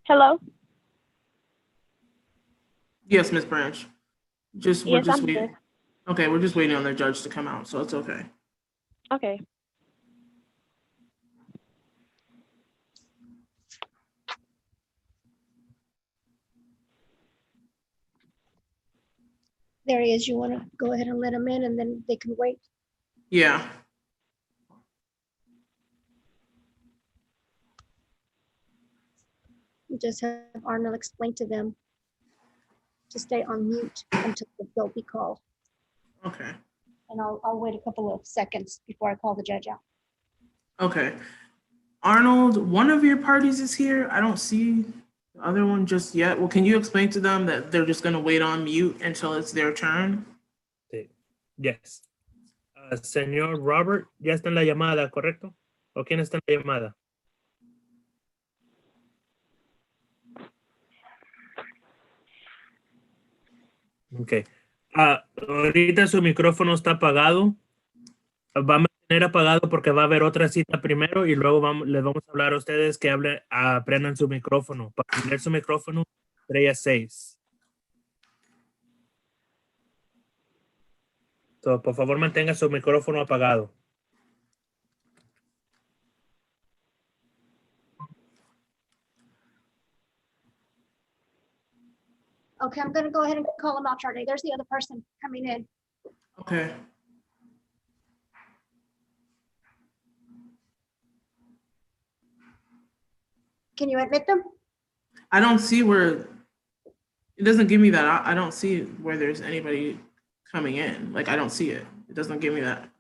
Hello? Yes, Miss Branch. We're Yes, just I'm here. waiting. Okay, we're just waiting on the judge to come out, so it's okay. Okay. There he is. You want to go ahead and let him in and then they can wait? Yeah. You just have Arnold explain to them to stay on mute until they'll be called. Okay. And I'll wait a couple of seconds before I call the judge out. Okay. Arnold, one of your parties is here. I don't see the other one just yet. Well, can you explain to them that they're just going to wait on mute until it's their turn? Sí. Yes. Señor Robert, ya está en la llamada, ¿correcto? ¿O quién está en la llamada? Ok. Ahorita su micrófono está apagado. Va a mantener apagado porque va a haber otra cita primero y luego les vamos a hablar a ustedes que aprendan su micrófono. Para prender su micrófono, estrella 6. So, por favor, mantenga su micrófono apagado. Okay, I'm gonna go ahead and call him out, Charlie. There's the other person coming in. Okay. Can you admit them? I don't see where it doesn't give me that. I don't see where there's anybody coming in. Like, I don't see it. It doesn't give me that.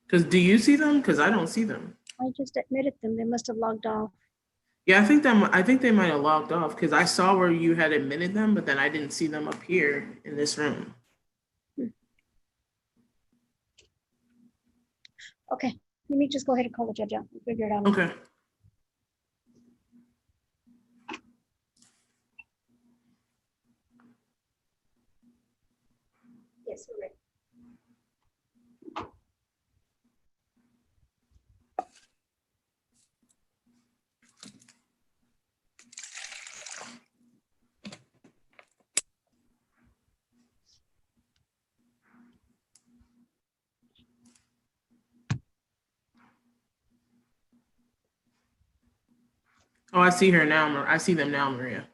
Because do you see them? Because I don't see them. I just admitted them. They must have logged off. Yeah, I think they might have logged off because I saw where you had admitted them, but then I didn't see them appear in this room. Okay, let me just go ahead and call the judge out. We'll figure it out. Okay. Yes, we're ready. Oh, I see her now. I see them now, Maria.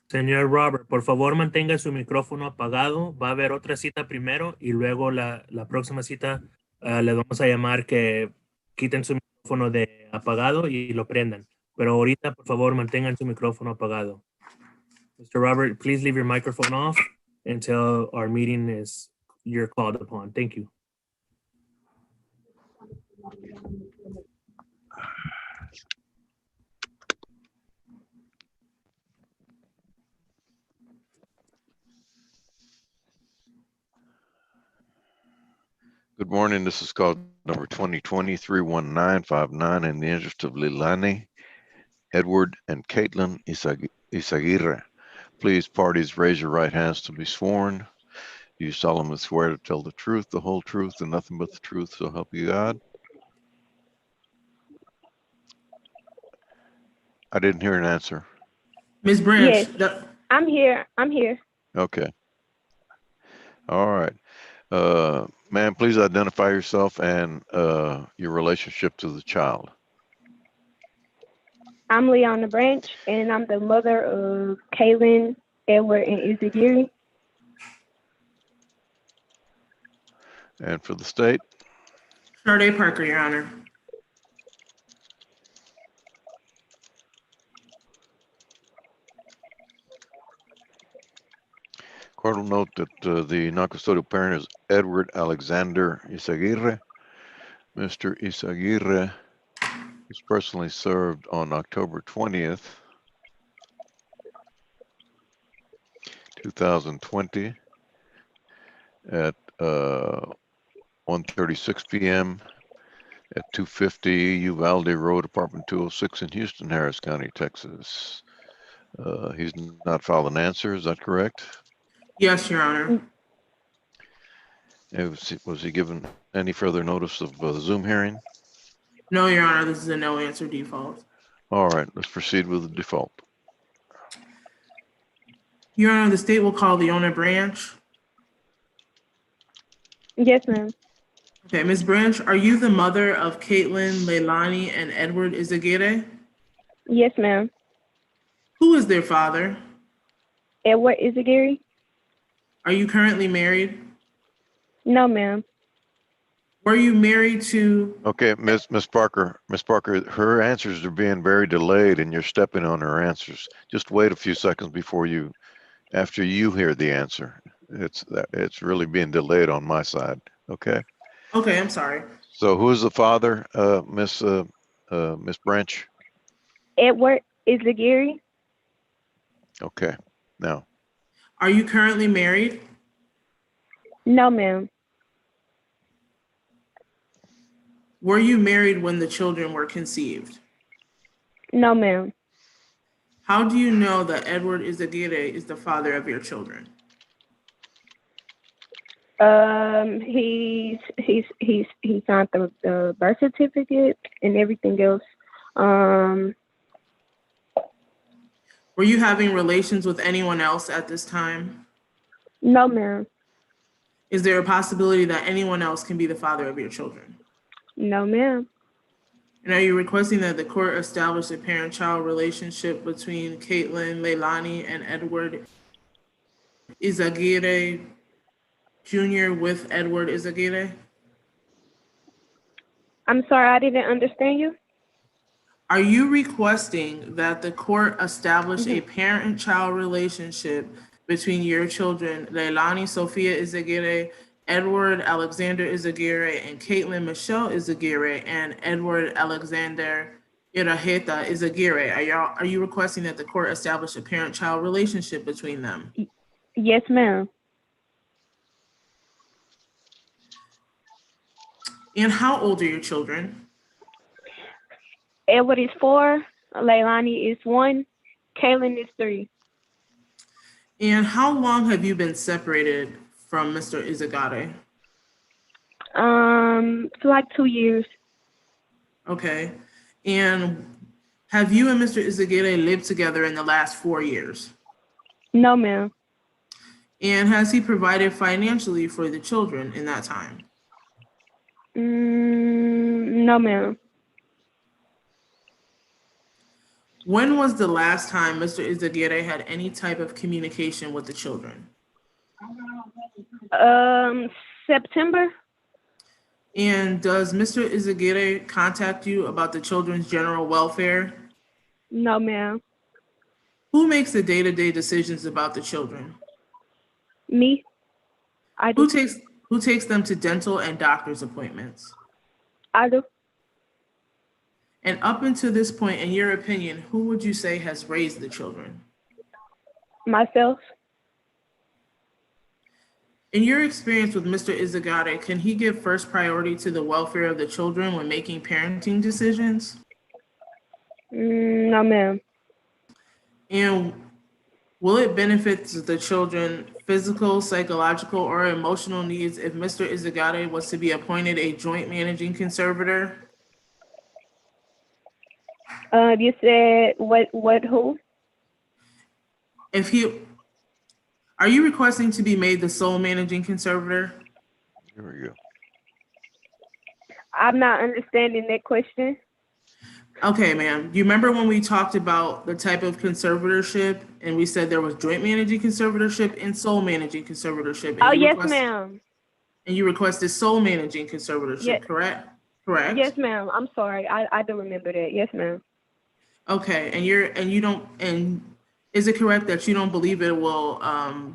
Señor Robert, por favor mantenga su micrófono apagado. Va a haber otra cita primero y luego la próxima cita les vamos a llamar que quiten su micrófono de apagado y lo prendan. Pero ahorita, por favor, mantengan su micrófono apagado. Mr. Robert, please leave your microphone off until our meeting you're called upon. Thank you. Good morning. This is called number 2020-31959 in the interest of Lilani, Edward, and Caitlin Isaguirre. Please, parties, raise your right hands to be sworn. Do you solemnly swear to tell the truth, the whole truth, and nothing but the truth, so help you God? I didn't hear an answer. Ms. Branch. Yes. I'm here. Okay. All right. Ma'am, please identify yourself and your relationship to the child. I'm Leona Branch, and I'm the mother of Kaylin, Edward, and Izagiri. And for the state? Sade Parker, Your Honor. Court will note that the non-custodial parent is Edward Alexander Isaguirre. Mr. Isaguirre was personally served on October 20th, 2020 at 1:36 p.m. at 250 Uvalde Road, apartment 206 in Houston, Harris County, Texas. He's not filed an answer, is that correct? Yes, Your Honor. Was he given any further notice of the Zoom hearing? No, Your Honor, this is a no answer default. All right, let's proceed with the default. Your Honor, the state will call the owner Branch. Yes, ma'am. Okay, Ms. Branch, are you the mother of Caitlin, Leilani, and Edward Izaguirre? Yes, ma'am. Who is their father? Edward Izaguirre? Are you currently married? No, ma'am. Were you married to? Okay, Miss Parker, her answers are being very delayed and you're stepping on her answers. Just wait a few seconds after you hear the answer. It's really being delayed on my side, okay? Okay, I'm sorry. So who is the father, Miss Branch? Edward Izaguirre? Okay, now, Are you currently married? No, ma'am. Were you married when the children were conceived? No, ma'am. How do you know that Edward Izaguirre is the father of your children? He signed the birth certificate and everything else. Were you having relations with anyone else at this time? No, ma'am. Is there a possibility that anyone else can be the father of your children? No, ma'am. And are you requesting that the court establish a parent-child relationship between Caitlin, Leilani, and Edward Izaguirre Jr. with Edward Izaguirre? I'm sorry, I didn't understand you. Are you requesting that the court establish a parent-child relationship between your children, Leilani Sofia Izaguirre, Edward Alexander Izaguirre, and Caitlin Michelle Izaguirre, and Edward Alexander Iraheta Izaguirre? Are you requesting that the court establish a parent-child relationship between them? Yes, ma'am. And how old are your children? Edward is 4, Leilani is 1, Kaylin is 3. And how long have you been separated from Mr. Izaguirre? It's like 2 years. Okay. And have you and Mr. Izaguirre lived together in the last 4 years? No, ma'am. And has he provided financially for the children in that time? No, ma'am. When was the last time Mr. Izaguirre had any type of communication with the children? September? And does Mr. Izaguirre contact you about the children's general welfare? No, ma'am. Who makes the day-to-day decisions about the children? Me? I do. Who takes them to dental and doctor's appointments? I do. And up until this point, in your opinion, who would you say has raised the children? Myself? In your experience with Mr. Izaguirre, can he give first priority to the welfare of the children when making parenting decisions? No, ma'am. And will it benefit the children physical, psychological, or emotional needs if Mr. Izaguirre was to be appointed a joint managing conservator? You said who? Are you requesting to be made the sole managing conservator? here we go. I'm not understanding that question. Okay, ma'am. Do you remember when we talked about the type of conservatorship and we said there was joint managing conservatorship and sole managing conservatorship? Oh, yes, ma'am. And you requested sole managing conservatorship, Yeah. Correct? Correct? Yes, ma'am. I'm sorry. I do remember that. Yes, ma'am. Okay, and is it correct that you don't believe it will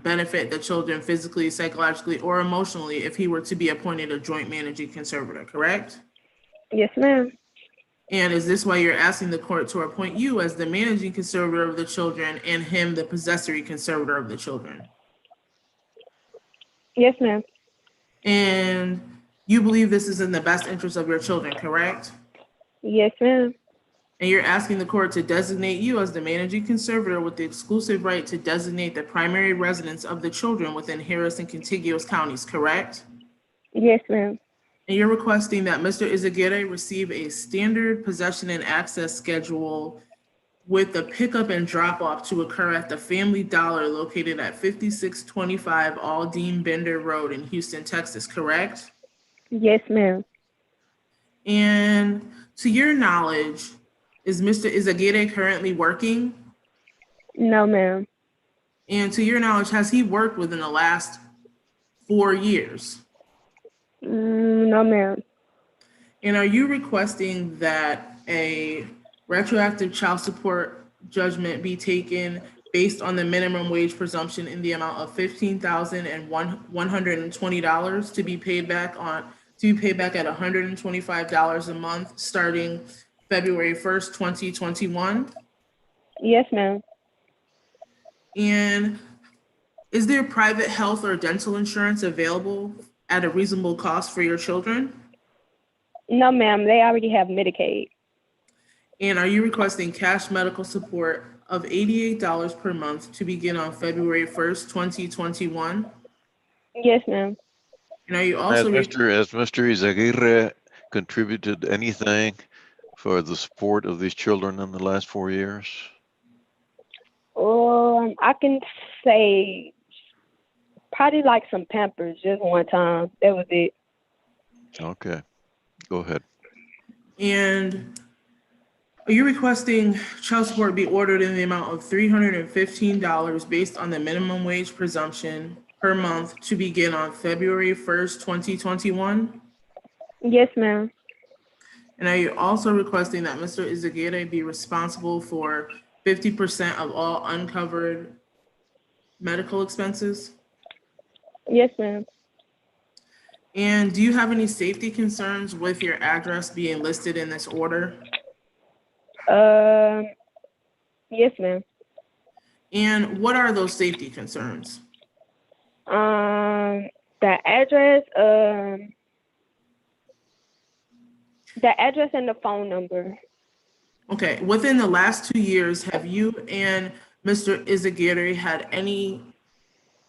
benefit the children physically, psychologically, or emotionally if he were to be appointed a joint managing conservator, correct? Yes, ma'am. And is this why you're asking the court to appoint you as the managing conservator of the children and him the possessory conservator of the children? Yes, ma'am. And You believe this is in the best interest of your children, correct? Yes, ma'am. And you're asking the court to designate you as the managing conservator with the exclusive right to designate the primary residence of the children within Harris and contiguous counties, correct? Yes, ma'am. And you're requesting that Mr. Izaguirre receive a standard possession and access schedule with the pickup and drop off to occur at the Family Dollar located at 5625 Aldine Bender Road in Houston, Texas, correct? Yes, ma'am. And to your knowledge, is Mr. Izaguirre currently working? No, ma'am. And to your knowledge, has he worked within the last 4 years? No, ma'am. And are you requesting that a retroactive child support judgment be taken based on the minimum wage presumption in the amount of $15,120 to be paid back at $125 a month starting February 1st, 2021? Yes, ma'am. And is there private health or dental insurance available at a reasonable cost for your children? No, ma'am. They already have Medicaid. And are you requesting cash medical support of $88 per month to begin on February 1st, 2021? Yes, ma'am. And are you Has also, Mr. Izaguirre contributed anything for the support of these children in the last 4 years? I can say probably like some Pampers just one time. That was it. Okay, go ahead. and are you requesting child support be ordered in the amount of $315 based on the minimum wage presumption per month to begin on February 1st, 2021? Yes, ma'am. And are you also requesting that Mr. Izaguirre be responsible for 50% of all uncovered medical expenses? Yes, ma'am. And do you have any safety concerns with your address being listed in this order? Yes, ma'am. And what are those safety concerns? The address, and the phone number. Okay, within the last 2 years, have you and Mr. Izaguirre had any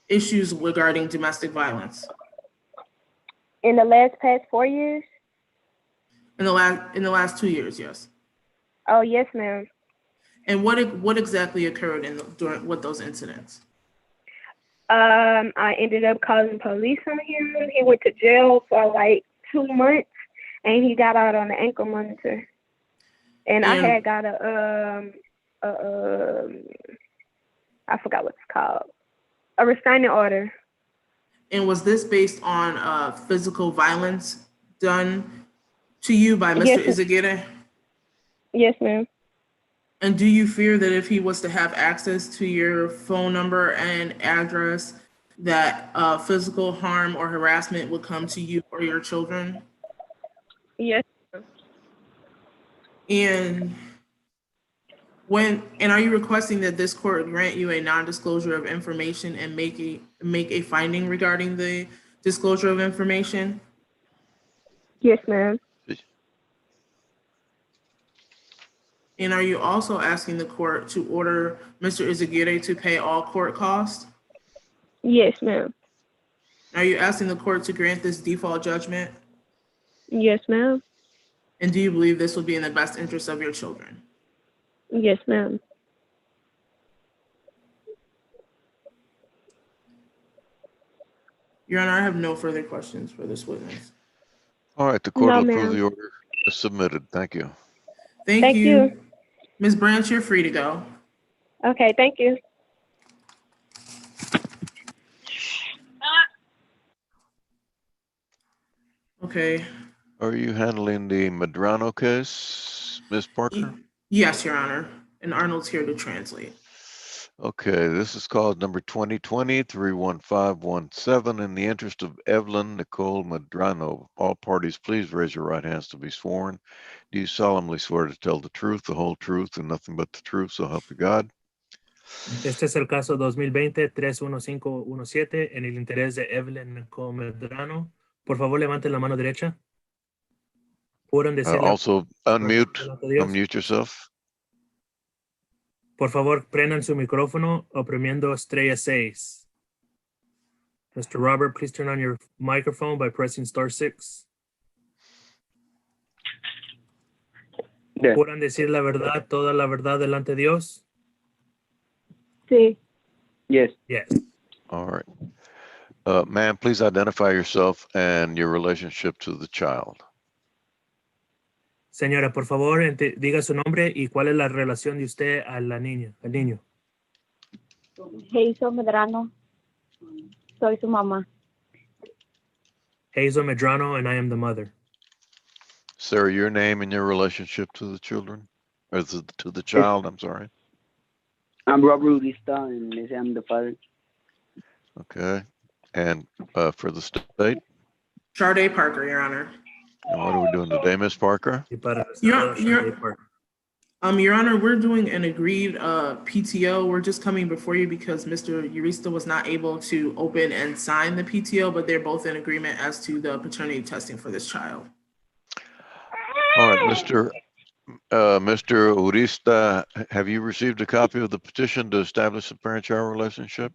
issues regarding domestic violence? In the past 4 years? In the last 2 years, yes. Oh, yes, ma'am. And what exactly occurred with those incidents? I ended up calling police on him. He went to jail for like 2 months, and he got out on the ankle monitor. And I had got I forgot what it's called, a restraining order. And was this based on physical violence done to you by Mr. Yes. Izaguirre? Yes, ma'am. And do you fear that if he was to have access to your phone number and address, that physical harm or harassment would come to you or your children? Yes. And are you requesting that this court grant you a non-disclosure of information and make a finding regarding the disclosure of information? Yes, ma'am. And are you also asking the court to order Mr. Izaguirre to pay all court costs? Yes, ma'am. Are you asking the court to grant this default judgment? Yes, ma'am. And do you believe this will be in the best interest of your children? Yes, ma'am. Your Honor, I have no further questions for this witness. All right, the court No, will approve ma'am. the order as submitted. Thank you. Thank you. Ms. Branch, you're free to go. Okay, thank you. Okay. Are you handling the Medrano case, Ms. Parker? Yes, Your Honor. And Arnold's here to translate. Okay, this is cause number 2020-31517. In the interest of Evelyn Nicole Medrano, all parties, please raise your right hands to be sworn. Do you solemnly swear to tell the truth, the whole truth, and nothing but the truth, so help you God? Este es el caso 2020-31517 en el interés de Evelyn Nicole Medrano. Por favor, levanten la mano derecha. ¿Juran decir la Also, unmute, delante de Dios? unmute yourself. Por favor, prendan su micrófono oprimiendo estrella 6. Mr. Robert, please turn on your microphone by pressing star 6. There. ¿Juran decir la verdad, toda la verdad delante de Dios? Sí. Yes. Yes. All right. Ma'am, please identify yourself and your relationship to the child. Señora, por favor, diga su nombre y cuál es la relación de usted a la niña, al niño. Hazel Medrano. Soy su mamá. Hazel Medrano, and I am the mother. Sarah, your name and your relationship to the children, or to the child, I'm sorry. I'm Robert Urista, and they say I'm the father. Okay. And for the state, Sharday Parker, Your Honor. and what are we doing today, Miss Parker? Y para Your- Shirley Parker. Your Honor, we're doing an agreed PTO. We're just coming before you because Mr. Urista was not able to open and sign the PTO, but they're both in agreement as to the paternity testing for this child. All right, Mr. Urista, have you received a copy of the petition to establish a parent-child relationship?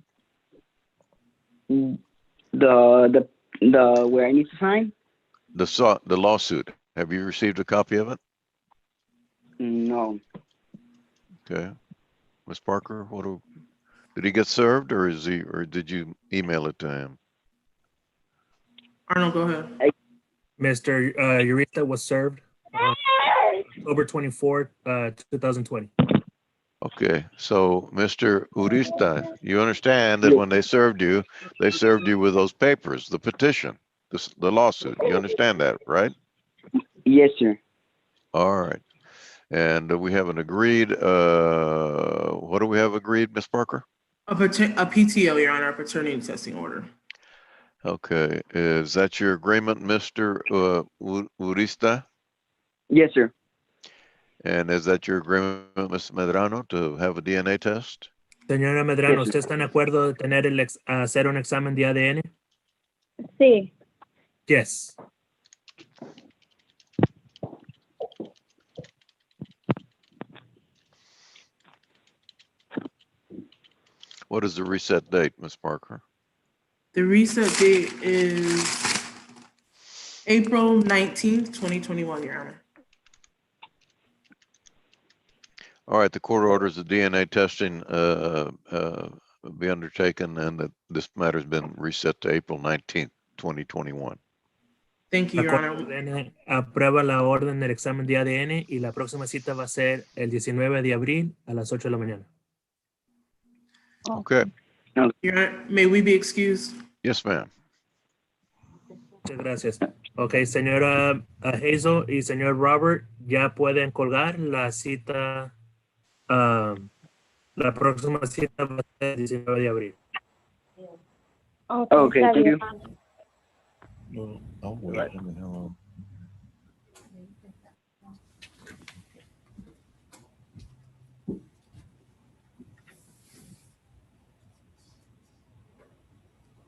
The where I need to sign? The lawsuit. Have you received a copy of it? No. Okay. Ms. Parker, did he get served or did you email it to him? Arnold, go ahead. Mr. Urista was served on October 24th, 2020. Okay, so Mr. Urista, you understand that when they served you with those papers, the petition, the lawsuit. You understand that, right? Yes, sir. All right. And we have an agreed, what do we have agreed, Ms. Parker? A PTO, Your Honor, a paternity testing order. Okay, is that your agreement, Mr. Urista? Yes, sir. And is that your agreement, Ms. Medrano, to have a DNA test? Señora Medrano, Yes, ¿usted está en acuerdo de tener hacer un examen de ADN? Sí. Yes. What is the reset date, Ms. Parker? The reset date is April 19th, 2021, Your Honor. All right, the court orders the DNA testing be undertaken and that this matter has been reset to April 19th, 2021. Thank you, La Your Corte Honor. aprueba la orden del examen de ADN y la próxima cita va a ser el 19 de abril a las 8 de la mañana. Okay. Your Honor, may we be excused? Yes, ma'am. Muchas gracias. Ok, señora Hazel y señor Robert, ya pueden colgar la cita. La próxima cita va a ser el 19 de abril. Okay, está thank bien. you. Oh, wait, let me, hold on.